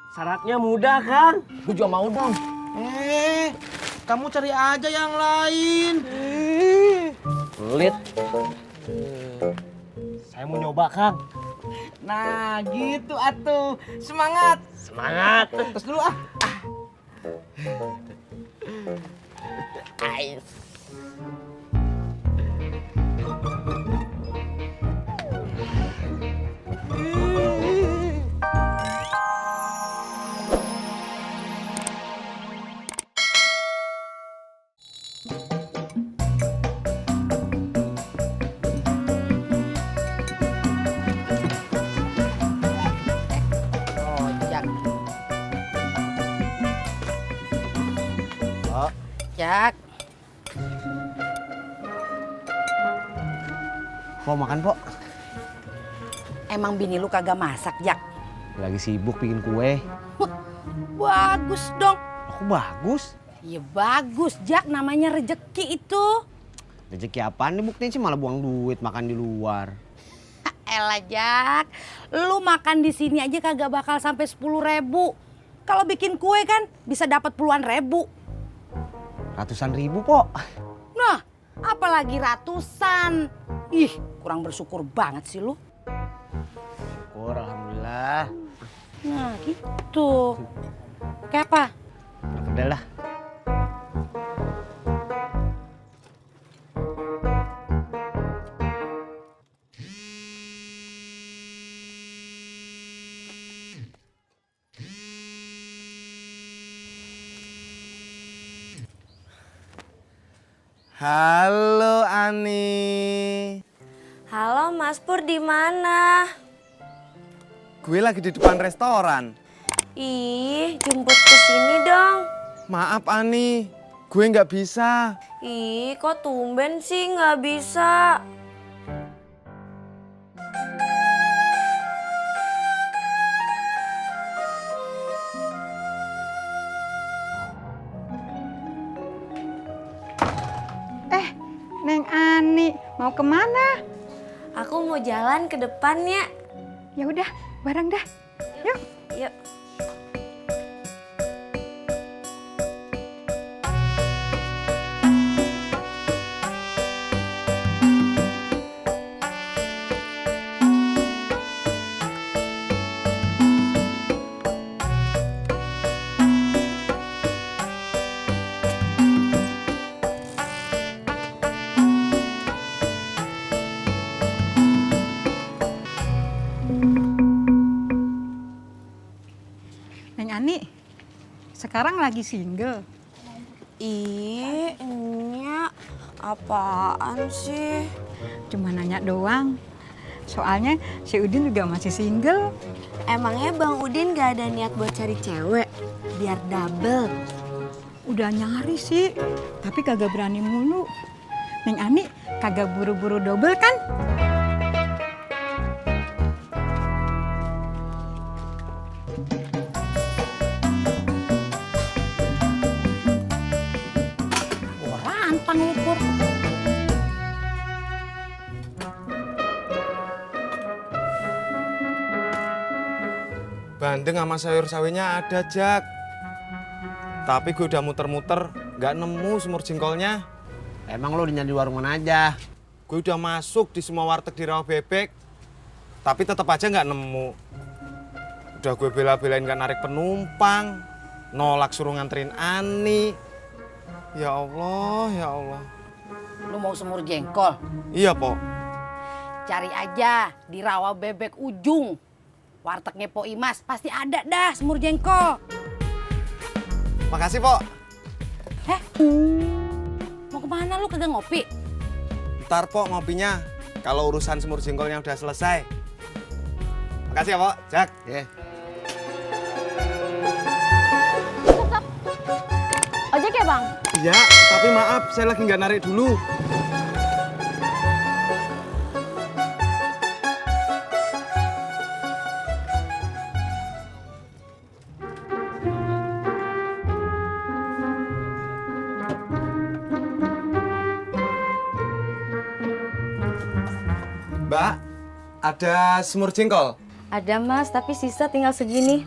Syaratnya mudah, Kang. Gue juga mau dong. Kamu cari aja yang lain. Pelit. Saya mau nyoba, Kang. Nah, gitu atuh. Semangat. Semangat. Terus dulu ah. Ais. Ojak. Jak, Mau makan, Pok? emang bini lu kagak masak, Jak? Lagi sibuk bikin kue. Bagus dong. Aku bagus. Iya bagus, Jak. Namanya rejeki itu. Rezeki apaan nih buktinya sih malah buang duit makan di luar. Elah, Jak. Lu makan di sini aja kagak bakal sampai 10.000. Kalau bikin kue kan bisa dapat puluhan ribu. Ratusan ribu, Pok. Nah, apalagi ratusan. Ih, kurang bersyukur banget sih lu. Syukur, alhamdulillah. Nah, gitu. Kayak apa? Udah lah. Halo Ani. Halo Mas Pur, di mana? Gue lagi di depan restoran. Ih, jemput ke sini dong. Maaf Ani, gue nggak bisa. Ih, kok tumben sih nggak bisa? Neng Ani, mau kemana? Aku mau jalan ke depannya. Ya udah, bareng dah. Yuk. Yuk. Neng Ani, sekarang lagi single. Ih, Nya, apaan sih? Cuma nanya doang. Soalnya si Udin juga masih single. Emangnya Bang Udin gak ada niat buat cari cewek? Biar double. Udah nyari sih, tapi kagak berani mulu. Neng Ani kagak buru-buru double kan? Rantang lu, Pur. Bandeng sama sayur sawinya ada, Jak. Tapi gue udah muter-muter, nggak nemu semur jengkolnya. Emang lo nyari di warung mana aja? Gue udah masuk di semua warteg di Rawabebek, tapi tetap aja nggak nemu. Udah gue bela-belain nggak narik penumpang, nolak suruh nganterin Ani. Ya Allah, ya Allah. Lu mau semur jengkol? Iya, Pok. Cari aja di Rawabebek ujung. Wartegnya Po Imas pasti ada dah semur jengkol. Makasih, Pok. Mau kemana lu kagak ngopi? Ntar, Pok, ngopinya. Kalau urusan semur jengkolnya udah selesai. Makasih ya, Pok. Jak. Ya. Ojek ya, Bang? Iya, tapi maaf, saya lagi nggak narik dulu. Mbak, ada semur jengkol? Ada Mas, tapi sisa tinggal segini.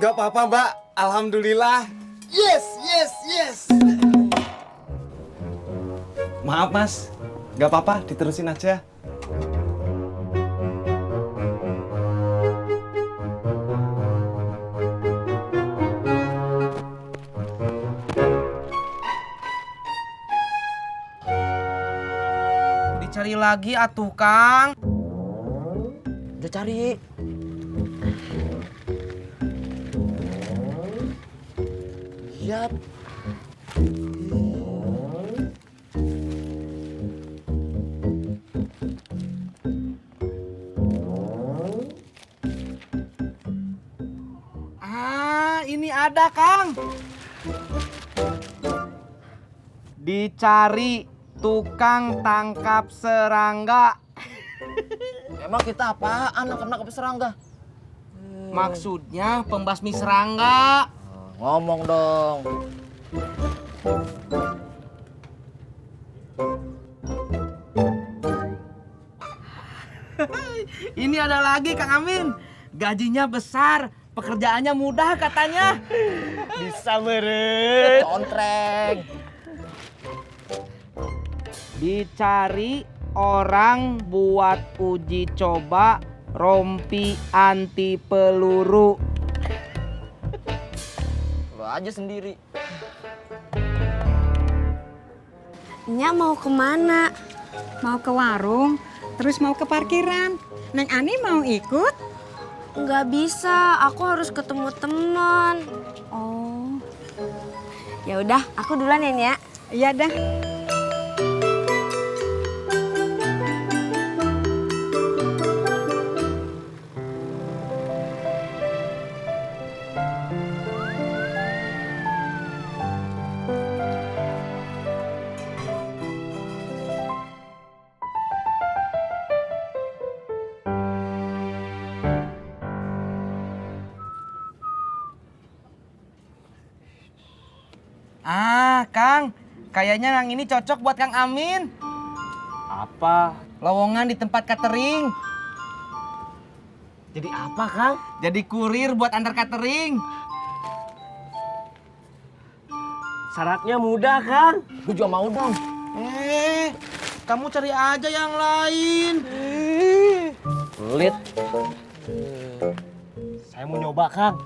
Gak apa-apa, Mbak. Alhamdulillah. Yes, yes, yes. Maaf, Mas. Gak apa-apa, diterusin aja. Dicari lagi atuh, Kang. Udah cari. Siap. Ini ada, Kang. Dicari tukang tangkap serangga. Emang kita apaan nangkep serangga? Maksudnya pembasmi serangga. Ngomong dong. Ini ada lagi, Kang Amin. Gajinya besar, pekerjaannya mudah katanya. Bisa meren. Contreng. Dicari orang buat uji coba rompi anti peluru. Lo aja sendiri. Nya mau kemana? Mau ke warung, terus mau ke parkiran. Neng Ani mau ikut? Nggak bisa, aku harus ketemu teman. Oh, Ya udah, aku duluan ya, Nya. iya dah. Kang, kayaknya yang ini cocok buat Kang Amin. Apa? Lowongan di tempat catering. Jadi apa, Kang? Jadi kurir buat antar catering. Syaratnya mudah, Kang. Gue juga mau dong. Kamu cari aja yang lain. Sulit. Saya mau nyoba, Kang.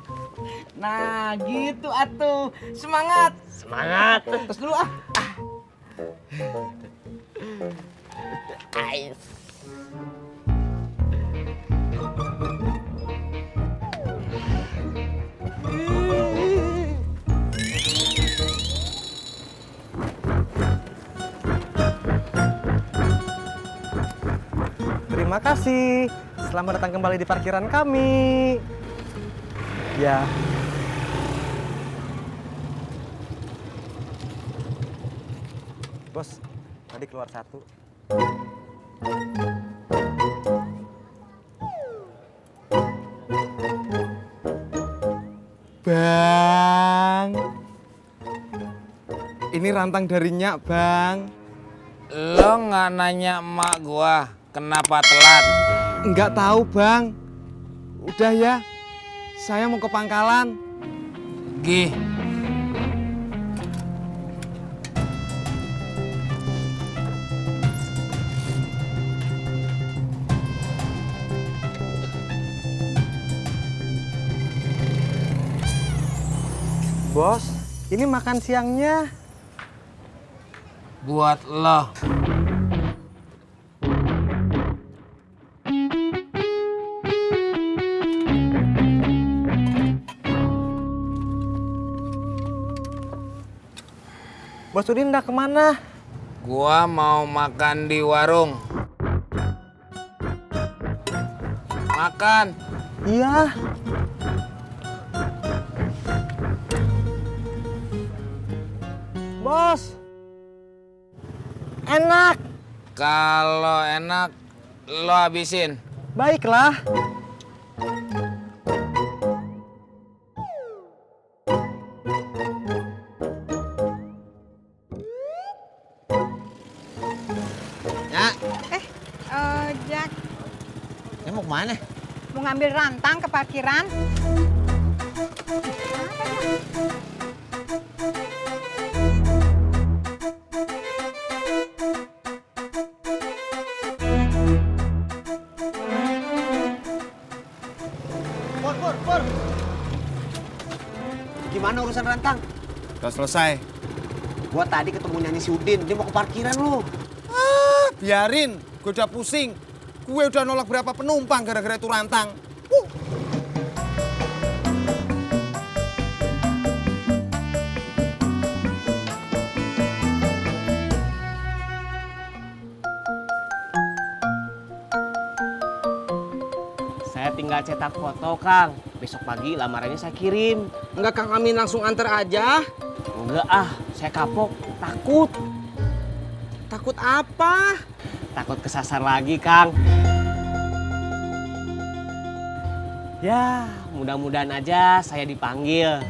Nah, gitu atuh. Semangat. Semangat. Terus dulu ah. Ais. Terima kasih. Selamat datang kembali di parkiran kami. Ya. Bos, tadi keluar satu. Bang. Ini rantang dari Nyak, Bang. Lo nggak nanya emak gua kenapa telat? Nggak tahu, Bang. Udah ya. Saya mau ke pangkalan. Gih, Bos, ini makan siangnya. buat lo. Bos Udin udah kemana? Gua mau makan di warung. Makan. Iya. Bos. Enak. Kalau enak, lo habisin. Baiklah. Ya, Jack, ini mau kemana? mau ngambil rantang ke parkiran. Pur. Gimana urusan rantang? Udah selesai. Gua tadi ketemu nyanyi si Udin, dia mau ke parkiran lu. Biarin, gue udah pusing. Gue udah nolak berapa penumpang gara-gara itu rantang. Saya tinggal cetak foto, Kang. Besok pagi lamarannya saya kirim. Enggak Kang Amin langsung antar aja. Enggak ah, saya kapok. Takut. Takut apa? Takut kesasar lagi, Kang. Ya, mudah-mudahan aja saya dipanggil.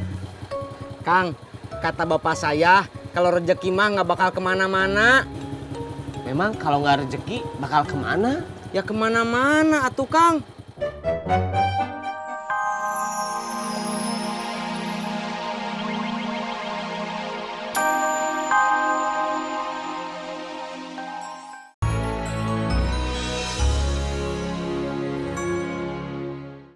Kang, kata bapak saya, kalau rezeki mah nggak bakal kemana-mana. Memang kalau nggak rezeki bakal kemana? Ya kemana-mana atuh Kang.